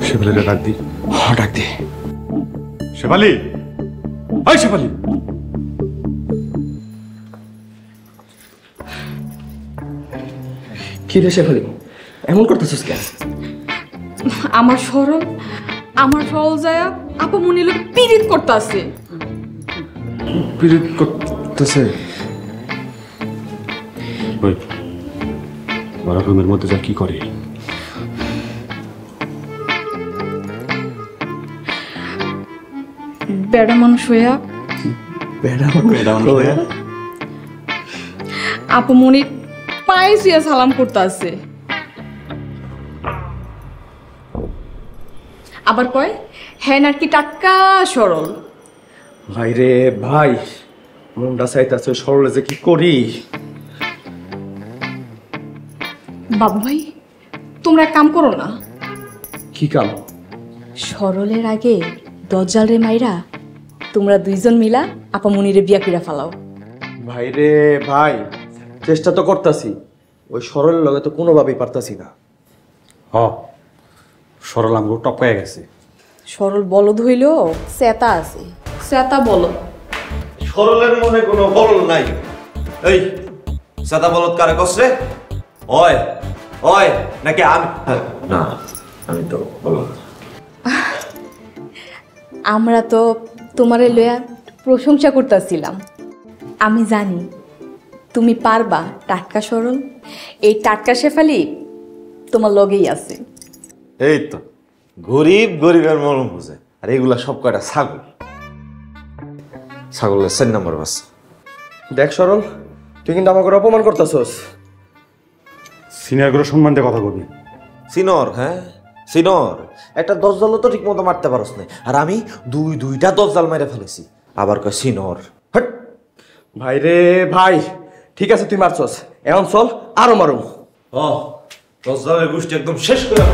শেফালিরে ডাক দি। হ্যাঁ ডাক দে। শেফালি, আই শেফালি। কি রে শেফালি, এমন করতেছিস কেন? আমার সরল যায় আপা মনে লোক পিরিত করতেছে। পিরিত করতেছে? ওই ওরা রুমের মধ্যে যা কি করে? বেড়া মানুষ হইয়া আপু মনির পায়ে শুয়ে সালাম করতে আছে, আবার কয় হ্যাঁ নাকি টাটকা সরল। ভাই রে ভাই, মনটা চাইতেছে সরলে যে কি করি। বাবু ভাই তোমরা এক কাম করো না। কি কাম? সরলের আগে দজ্জাল রে মাইরা তোমরা দুইজন মিলা আপা মনিরে বিয়া কইরা ফেলাও। ভাই রে ভাই, চেষ্টা তো করতাছি, ওই সরলের লগে তো কোনোভাবেই পারতাছি না। সরল আমগো টপকায় গেছে। সরল বলদ হইলেও সেতা আছে। সেতা বলদ? সরলের মনে কোনো বলদ নাই। এই সেতা বলদ কারে কসরে? ওই ওই নাকি আমি? না, আমি তো বলদ। আমরা তো তোমারে লইয়া প্রশংসা করতেছিলাম। আমি জানি তুমি পারবা টাটকা সরল। এই টাটকা শেফালি তোমার লগেই আছে। এই তো গরিব গরিবের মরম বুঝে, আর এগুলা সব কয়টা ছাগল। ছাগলের 4 নম্বর বাচ্চা। দেখ সরল, তুই কিন্তু আমাকে অপমান করতেছস। সিনিয়রগুলো সম্মান দিয়ে কথা বলবি। সিনর? হ্যাঁ সিনর। একটা দজ্জালও তো ঠিক মতো মারতে পারস না, আর আমি দুইটা দজ্জাল মেরে ফেলেছি, আবার কয় সিনর। ভাই রে ভাই, ঠিক আছে তুই মারছস, এখন চল আরো মারুম। দজ্জালের গোষ্ঠী একদম শেষ করে।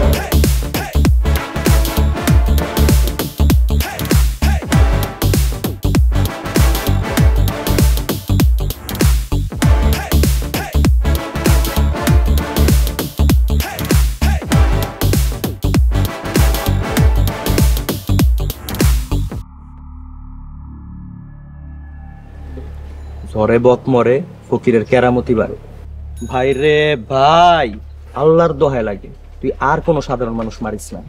ঝরে বত মরে, ফকিরের কেরামতি বাড়ে। ভাই রে ভাই, আল্লাহর দোহাই লাগে, তুই আর কোনো সাধারণ মানুষ মারিস না।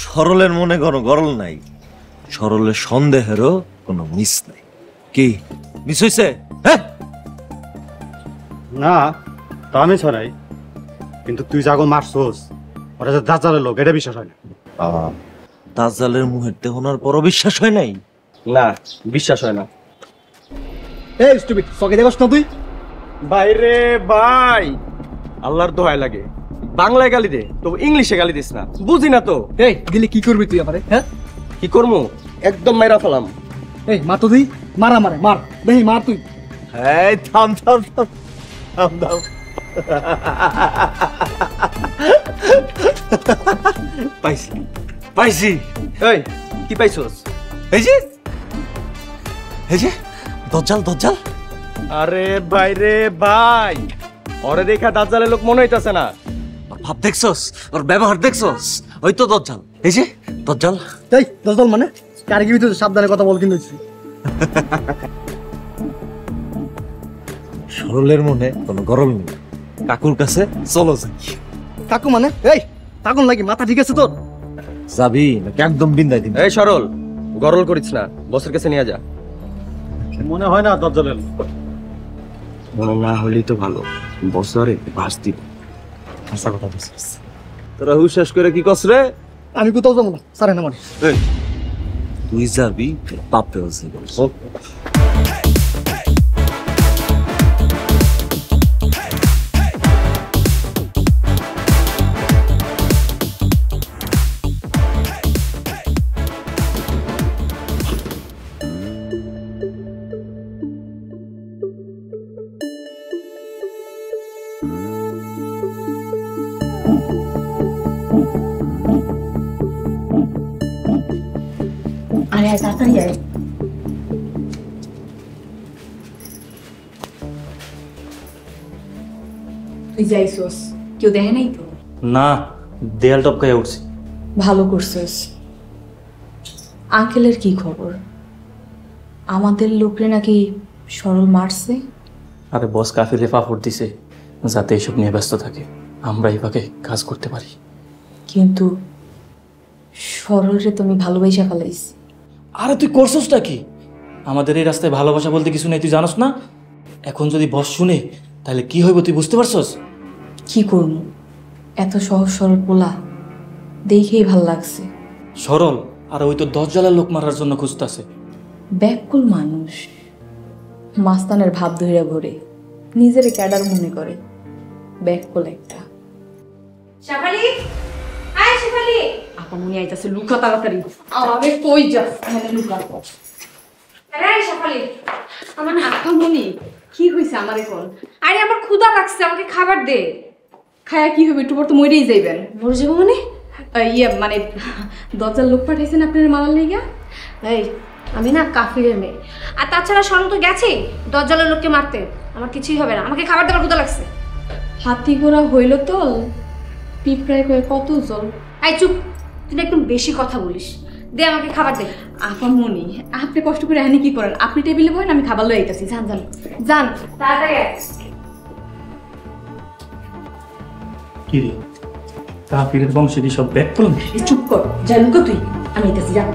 সরলের মনে কোনো গরল নাই, সরলের সন্দেহেরও কোনো মিস নাই। কি মিস হইছে? হ্যাঁ না, তা আমি ছড়াই, কিন্তু তুই যাগো মারছস ওরা যে দাজ্জালের লোক এটা বিশ্বাস হয় না। দাজ্জালের মুহের দেহনার পরও বিশ্বাস হয় নাই? না, বিশ্বাস হয় না। এই স্টুপিড, সকে দেখছ না তুই? ভাই রে ভাই, আল্লাহর দোহাই লাগে, বাংলায় গালি দে, তো ইংলিশে গালি দিস না, বুঝি না তো। এই দিলে কি করবি তুই আমারে? হ্যাঁ, কি করবো? একদম মাইরা ফেলাম। এই মা তো তুই মারা মারে মার, দেখি মার তুই। এই থাম থাম থাম থাম থাম। পাইছি পাইছি। এই কি পাইছস? এই যে দজ্জাল দজ্জাল। আরে ভাই রে ভাই, ওরে দেখা দাজ্জালের লোক মনে হইতাছে না। ভাব দেখছস, ওর ব্যবহার দেখছস, ওই তো দজ্জাল। এই যে দজ্জাল। এই দজ্জাল মানে কারিগরি তো সাবধানে কথা বল কিন্তু। সরলের মনে কোনো গরল নেই, কাকুর কাছে চলো যাই। কাকু মানে? এই পাগল নাকি, মাথা ঠিক আছে তোর? যাবি নাকি একদম বিন্দাই দিবি? এই সরল, গরল করিস না, বসের কাছে নিয়ে যা। মনে হয় না দজ্জালের লোক। মনে না হলেই তো ভালো, বছরে বাস দিব। হাসা কথা বলছিস তোরা হুশ করে কি কস রে? আমি কোথাও যাবো না, সারে না মানে। তুই যাবি পাপে আছে। আরে তাড়াতাড়ি আয়। তুই যাইছস, কেউ দেখে নাই তো? না, দেয়াল টপকায় উঠছি। ভালো করছস। আঙ্কেলের কি খবর? আমাদের লোকরে নাকি সরল মারছে। আরে বস কাফিরে ফাফড় দিছে যাতে এসব নিয়ে ব্যস্ত থাকে, আমরা এইভাবে কাজ করতে পারি। কিন্তু সরলরে তুমি ভালোবাসা ফেলাইছ। আরে তুই করছসটা কি? আমাদের এই রাস্তায় ভালোবাসা বলতে কিছু নেই, তুই জানোস না? এখন যদি বস শুনে তাহলে কি হইব তুই বুঝতে পারছস? কি করবো, এত সহজ সরল পোলা দেখেই ভাল লাগছে। সরল আর ওই তো দজ্জালের লোক মারার জন্য খুঁজতেছে। ব্যাকুল মানুষ, মাস্তানের ভাব ধইরা ঘোরে, নিজের ক্যাডার মনে করে। ব্যাকুল একটা। শেফালি, আয় শেফালি। আপা মনে আইতাছে, লুকা তাড়াতাড়ি। আরে কই যাস? এখানে লুকা। আরে শেফালি, আমার আপা মনি কি হইছে আমারে কোন? আরে আমার ক্ষুধা লাগছে, আমাকে খাবার দে। খায়া কি হবে, একটু পর তো মরেই যাইবেন। মরে যাবো মানে? ইয়ে মানে দজ্জাল লোক পাঠাইছেন আপনার মারার লাইগা। এই আমি না কাফিরের মেয়ে, আর তাছাড়া শরণ তো গেছে দজ্জালের লোককে মারতে। আমার কিছুই হবে না, আমাকে খাবার দেওয়ার ক্ষুধা লাগছে। হাতি ঘোড়া হইল তো পিঁপড়ায় কয়ে কত জল। এই চুপ, তুই একদম বেশি কথা বলিস। দে আমাকে খাবার দে। আপা মনি আপনি কষ্ট করে এখানে কি করেন? আপনি টেবিলে বসেন, আমি খাবার লই আইতাছি। যান যান যান তাড়াতাড়ি। কি রে, কাফিরের বংশের সব ব্যাক করুন। চুপ কর, যা লুকা তুই, আমি আইতাছি। যা।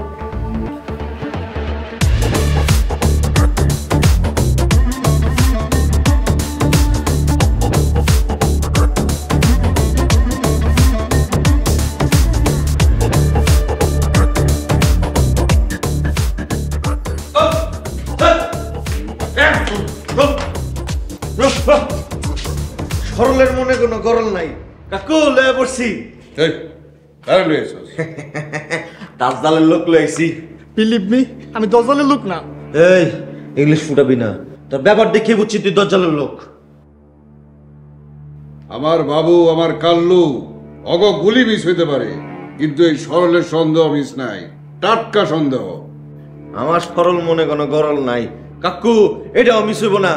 সরলের মনে কোনো গরল নাই, কাকু লয়ে পড়ছি। দাজ্জালের লোক লইছি। বিলিভ মি, আমি দজ্জালের লোক না। এই ইংলিশ ফুটাবি না, তোর ব্যাপার দেখে বুঝছি তুই দজ্জালের লোক। আমার বাবু, আমার কাল্লু অগ গুলি মিস হইতে পারে, কিন্তু এই সরলের সন্দেহ মিস নাই, টাটকা সন্দেহ। আমার সরল মনে কোনো গরল নাই কাকু, এটাও মিস হইব না।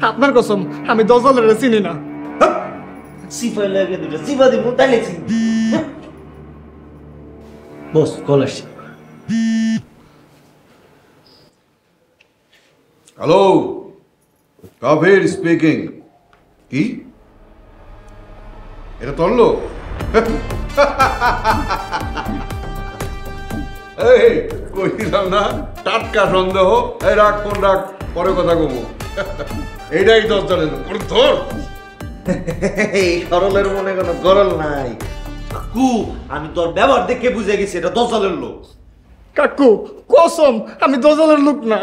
আপনার কসম, আমি দজ্জালের চিনি না। সিফাই লাগে দুটো সিফা দিব তাইলে চিনি। বস কল আসছে। হ্যালো, কাফির স্পিকিং। কি এটা তোর লোক? এই কই দিলাম না, টাটকা সন্দেহ। এই রাখ ফোন রাখ, পরে কথা কমো। এইটাই দজ্জালের লোক। ধর এই সরলের মনে কোনো গরল নাই। কাকু আমি তোর ব্যবহার দেখে বুঝে গেছি এটা দজ্জালের লোক। কাকু কসম আমি দজ্জালের লোক না।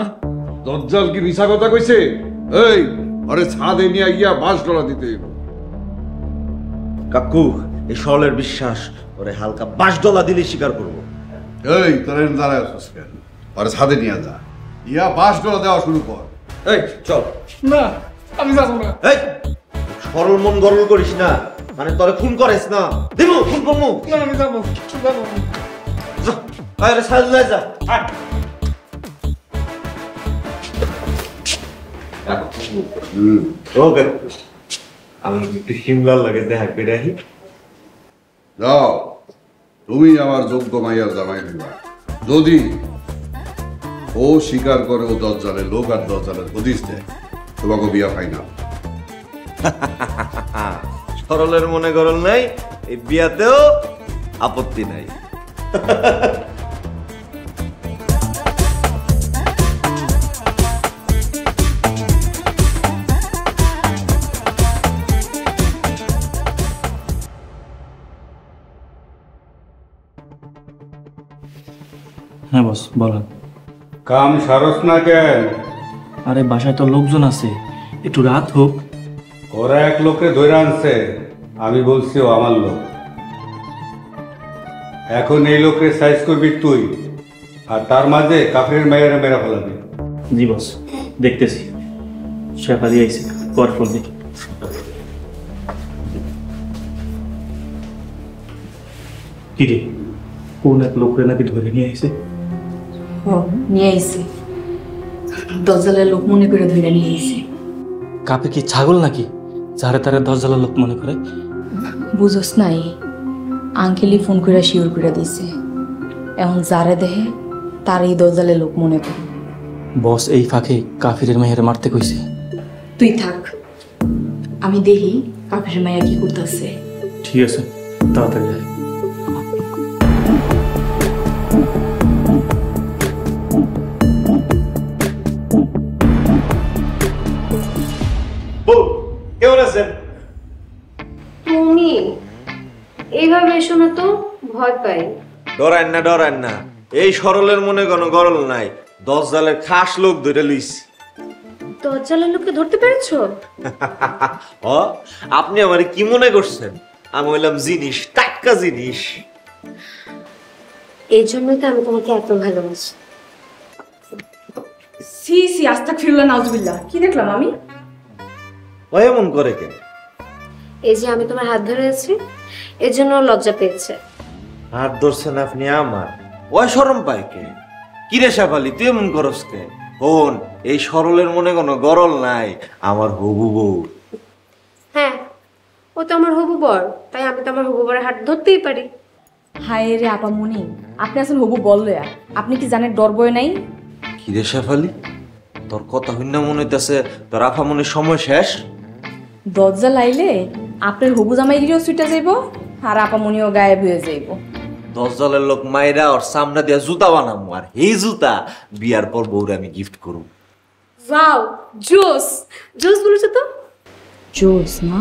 দজ্জাল কি মিছা কথা কইছে? এই আরে ছাদে নিয়ে গিয়া বাস ডলা দিতে। কাকু এই সরলের বিশ্বাস ওরে হালকা বাস ডলা দিলে স্বীকার করবো। এই তোর দাঁড়ায় আসছিস কেন? আরে ছাদে নিয়ে যা, ইয়া বাস ডলা দেওয়া শুরু কর। এই চল। না আমি যাবো না। এই সরল মন গরল করিস না, মানে তোরে খুন করিস না। দিব খুন করবো না, আমি যাবো যাবো। আরে ছাদ লয়ে যা। ওকে আমি একটু শিমলার লাগে দেখা করে আসি। যাও, তুমি আমার যোগ্য মাইয়ার জামাই হইবা। যদি ও স্বীকার করে ও দজ্জালের লোক আর দজ্জালের হদিস দেয়, তোমাকে বিয়া পাই না। সরলের মনে গরল নাই, এই বিয়াতেও আপত্তি নাই। হ্যাঁ বস বলেন। কাম সারস না কেন? আরে বাসায় তো লোকজন আছে, একটু রাত হোক। ওরা এক লোকে ধরে আনছে, আমি বলছি ও আমার লোক। এখন এই লোকের সাইজ করবি তুই, আর তার মাঝে কাফের মেয়েরা মেরা ফেলাবি। জি বস দেখতেছি। শেফালি আইসি পর ফোন দেখি। কি রে, কোন এক লোকরে নাকি ধরে নিয়ে আইছে? নিয়ে আইছে, দজ্জালের লোক মনে করে ধরে নিয়ে আইছে। কাপে কি ছাগল নাকি যারে তারে দজ্জালের লোক মনে করে? বুঝোস নাই, আঙ্কেলই ফোন করে শিওর করে দিছে। এখন যারে দেহে তারই দজ্জালের লোক মনে করে। বস এই ফাঁকে কাফিরের মেয়ের মারতে কইছে। তুই থাক, আমি দেখি কাফিরের মাইয়া কি করতেছে। ঠিক আছে, তাড়াতাড়ি যাই। কেমন আছেন? তুমি এইভাবে এসো না তো, ভয় পাই। ডরান না ডরান না, এই সরলের মনে কোনো গরল নাই, দজ্জালের খাস লোক ধরে লইছি। দজ্জালের লোককে ধরতে পেরেছো? ও আপনি আমারে কি মনে করছেন? আমি বললাম জিনিস, টাটকা জিনিস। এই জন্যই তো আমি তোমাকে এত ভালোবাসি। সি সি আস্তাগফিরুল্লাহ নাউজুবিল্লাহ, কি দেখলাম আমি? ও এমন করে কেন? এই যে আমি তোমার হাত ধরে আছি, এর জন্য লজ্জা পেয়েছে। হাত ধরছেন আপনি আমার, ওই শরম পায় কে? কি রে শেফালি তুই এমন করস কে? কোন এই সরলের মনে কোনো গরল নাই, আমার হবু বউ। হ্যাঁ, ও তো আমার হবু বর, তাই আমি তো আমার হবু বরের হাত ধরতেই পারি। হায় রে আপামনি, আপনি আসলে হবু বললে, আপনি কি জানেন ডর বয় নাই? কি রে শেফালি, তোর কথা হইনা মনে হইতেছে তোর আফামনির সময় শেষ। দজ্জাল আইলে আপনার হবু জামাইগিরিও ছুটে যাইব, আর আপামনিও গায়েব হয়ে যাইব। দজ্জালের লোক মাইরা ওর সামনে দিয়া জুতা বানাবো, আর এই জুতা বিয়ার পর বউরে আমি গিফট করব। ওয়াও, জোস জোস বলেছো তো। জোস না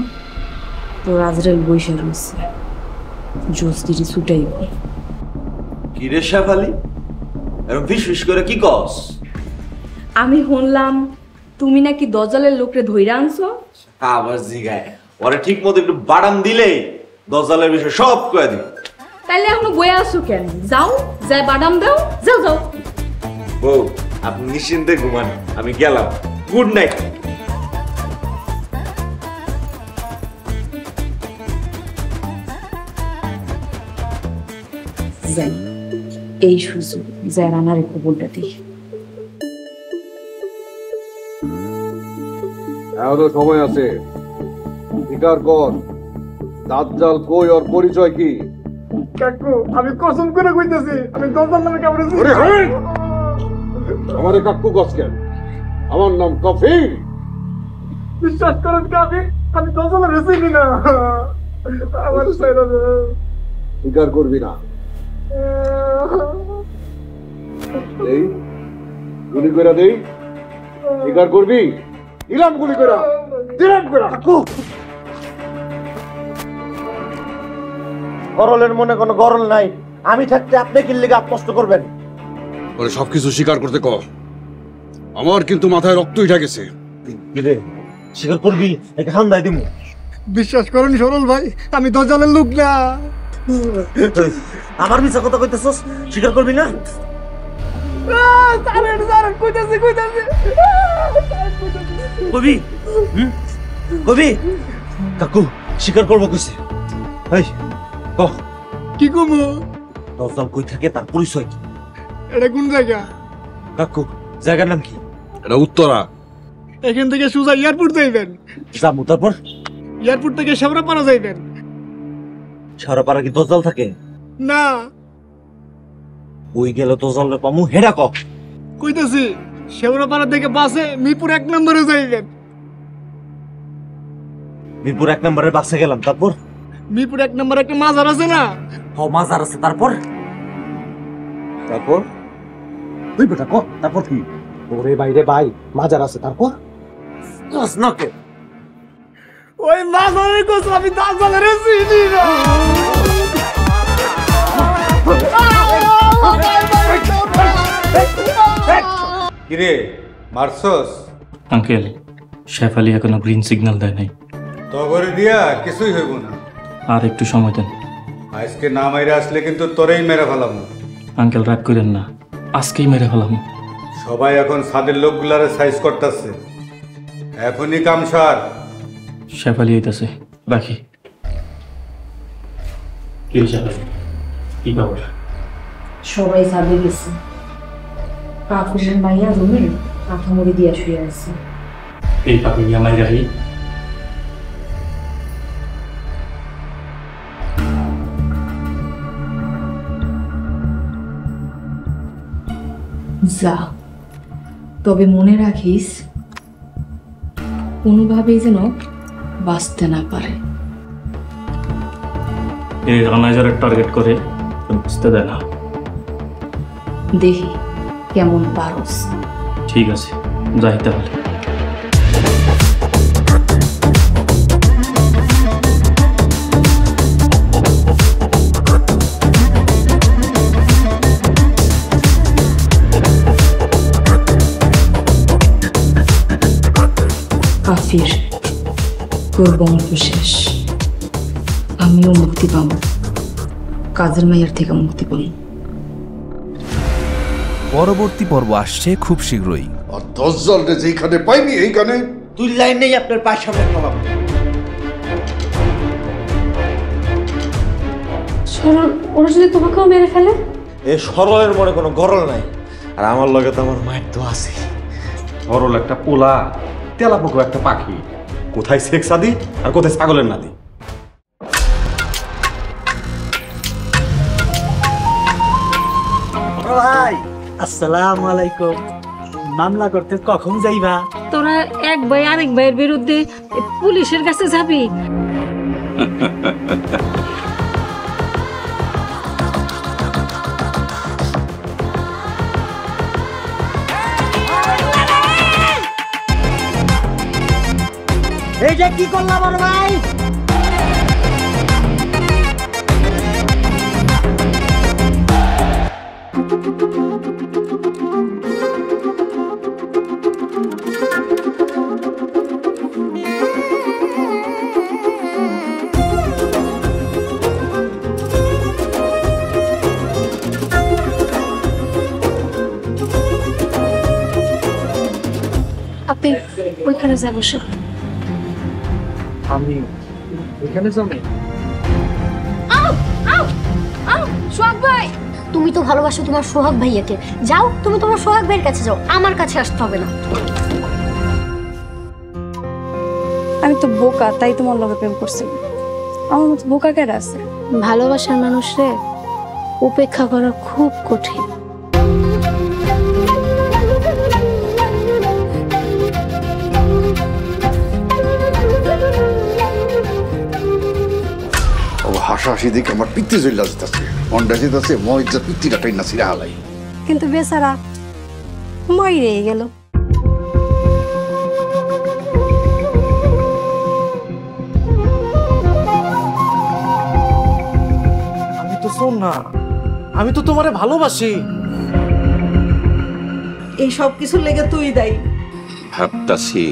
তো রাজরেল বইসা রয়েছে, জোস দিদি ছুটাইব। কি রে শেফালি, এরকম ফিস ফিস করে কি কস? আমি শুনলাম তুমি নাকি দজ্জালের লোকরে ধইরা আনছো। আবার জিগায়, ওরে ঠিক মতো একটু বাদাম দিলে দজ্জালের বিষয় সব কয়ে দিবে। তাইলে এখনো বয়ে আসো কেন? যাও, যাই বাদাম দাও, যাও যাও। বউ আপনি নিশ্চিন্তে ঘুমান, আমি গেলাম। Good night. যাই, এই সুযোগ যাই রানার খবরটা দিই। এখনো সময় আছে, স্বীকার কর দাজ্জাল কই, ওর পরিচয় কি? কাকু আমি কসম করে কইতেছি আমি দজ্জাল নামে কাউরে চিনি না। আমারে কাকু কস কেন? আমার নাম কাফির। বিশ্বাস করেন কাফির, আমি দজ্জালের চিনি না। আমার সাইরা দে। স্বীকার করবি না? এই গুলি করে দেই, স্বীকার করবি? দিলাম গুলি করে, দিলাম করে। কাকু সরলের মনে কোনো গরল নাই। আমি থাকতে আপনি কি লেগে কষ্ট করবেন? ওরে সবকিছু স্বীকার করতে ক। আমার কিন্তু মাথায় রক্ত উঠে গেছে। স্বীকার করবি একে হান্দাই দিমু। বিশ্বাস করেন সরল ভাই, আমি দজ্জালের লোক না। আমার মিছা কথা কইতেছস, স্বীকার করবি না? কবি কবি কাকু স্বীকার করবো কইছে। এই কহ কি কমু? দজ্জাল কই থাকে তার পরিচয় কি? এটা কোন জায়গা? কাকু জায়গার নাম কি? এটা উত্তরা। এখান থেকে সোজা এয়ারপোর্ট যাইবেন। যাবো, তারপর এয়ারপোর্ট থেকে শেওড়াপাড়া যাইবেন। শেওড়াপাড়া কি দজ্জাল থাকে? না। ওই গেল দজ্জাল পামু হেডা ক। কইতাছি শেওড়াপাড়া থেকে বাসে মিরপুর 1 নম্বরে যাইবেন। মিরপুর 1 নম্বরের বাসে গেলাম, তারপর মিরপুর 1 নম্বরে একটা মাজার আছে না? মাজার আছে, তারপর তারপর তুই বেটা ক তারপর কি? ওরে বাইরে ভাই মাজার আছে, তারপর নাকে ওই মাজারের কথা আমি দজ্জালের চিনি না। কিরে মারছস? আঙ্কেল, শেফালি এখনো গ্রিন সিগন্যাল দেয় নাই। তগরে দিয়া কিছুই হইব না। আর একটু সময় দেন। আজকে না মাইরে আসলে কিন্তু তোরেই মেরে ফেলাম। আঙ্কেল রাগ করেন না, আজকেই মেরে ফেলাম। সবাই এখন ছাদের লোকগুলারে সাইজ করতেছে, এখনই কাম সার। শেফালি আইতাছে, রাখি। কি শেফালি, কি খবর? সবাই ছাদে গেছে। কাকুরের মাইয়া রুমে কাঠামুড়ি দিয়া শুয়ে আছে। এই কাকুরি আমার রাহি। যা, তবে মনে রাখিস কোনোভাবেই যেন বাঁচতে না পারে। এই রানাইজারের টার্গেট করে বুঝতে দেয় না। দেখি কেমন পারস। ঠিক আছে, যাই তাহলে। কাফির, তোর বংশ শেষ। আমিও মুক্তি পাব, কাজের মাইয়ার থেকে মুক্তি পাব। পরবর্তী পর্ব আসছে খুব শীঘ্রই। আর দজ্জালটা যেখানে পাইনি এইখানে তুই লাইন নেই আপনার পায়ের সামনে পালাম। সরল, ওরা যদি তোমাকেও মেরে ফেলে? এই সরলের মনে কোনো গরল নাই, আর আমার লগে তো আমার মায়ের তো আছে। সরল একটা পোলা, তেলাপোকা একটা পাখি। কোথায় শেখ সাদি আর কোথায় ছাগলের নাদি। ভাই আসসালামু আলাইকুম। মামলা করতে কখন যাইবা? তোরা এক ভাই আরেক ভাইয়ের বিরুদ্ধে পুলিশের কাছে যাবি? এই যে কি করলা বড় ভাই? আপনি ওইখানে যাবো। আমি এখানে যাবো? সোহাগ ভাই, তুমি তো ভালোবাসো তোমার সোহাগ ভাইয়াকে। যাও, তুমি তোমার সোহাগ ভাইয়ের কাছে যাও, আমার কাছে আসতে হবে না। আমি তো বোকা, তাই তোমার লগে প্রেম করছি। আমার মতো বোকা কেডা আছে? ভালোবাসার মানুষরে উপেক্ষা করা খুব কঠিন। হাসাহাসি দেখে আমার পিত্তি জল্লা যেতেছে, মনটা যেতেছে মজা পিত্তিটা টাইনা ছিঁড়া হালাই। কিন্তু বেচারা মরে গেল। শোন না, আমি তো তোমারে ভালোবাসি। এই সব কিছুর লেগে তুই দায়ী। ভাবতাছি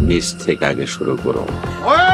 নিজ থেকে আগে শুরু করো। ওই